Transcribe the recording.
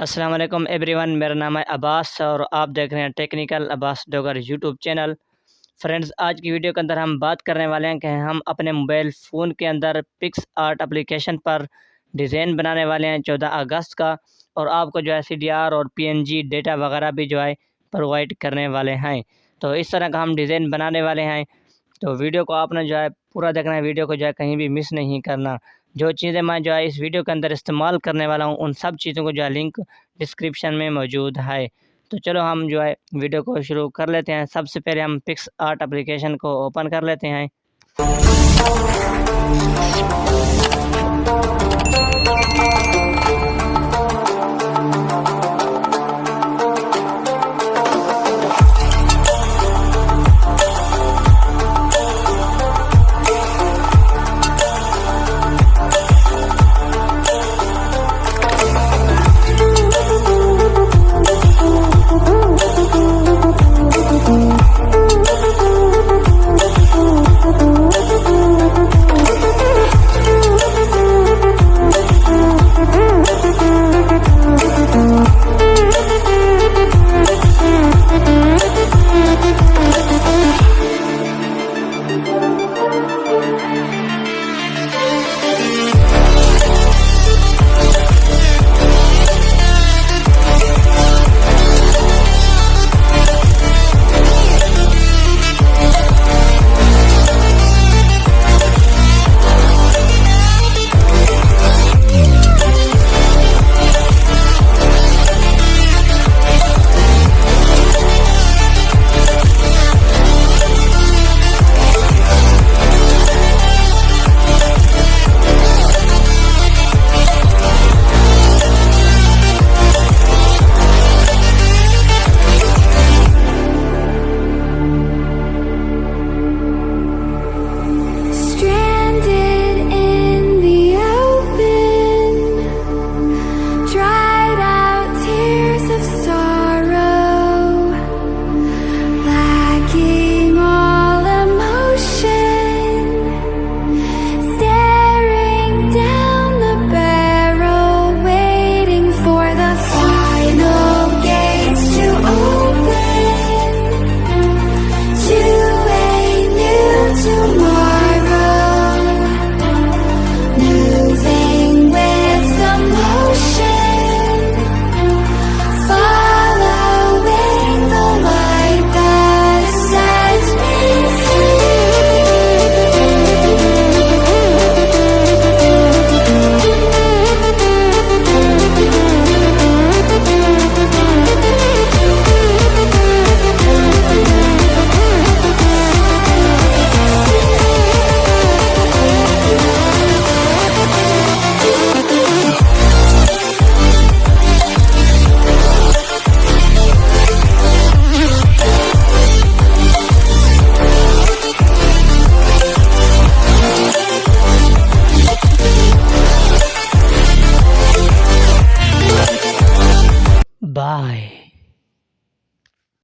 अस्सलाम वालेकुम एवरीवन, मेरा नाम है अब्बास और आप देख रहे हैं technical Abbas Dogar YouTube channel. Friends, आज की वीडियो के अंदर हम बात करने वाले हैं कि हम अपने मोबाइल फ़ोन के अंदर पिक्सआर्ट एप्लीकेशन पर डिज़ाइन बनाने वाले हैं 14 अगस्त का, और आपको जो है CDR और PNG डेटा वगैरह भी जो है प्रोवाइड करने वाले हैं। तो इस तरह का हम डिज़ाइन बनाने वाले हैं। तो वीडियो को आपने जो है पूरा देखना है, वीडियो को जो है कहीं भी मिस नहीं करना। जो चीज़ें मैं जो है इस वीडियो के अंदर इस्तेमाल करने वाला हूँ, उन सब चीज़ों को जो है लिंक डिस्क्रिप्शन में मौजूद है। तो चलो हम जो है वीडियो को शुरू कर लेते हैं। सबसे पहले हम पिक्सआर्ट एप्लीकेशन को ओपन कर लेते हैं।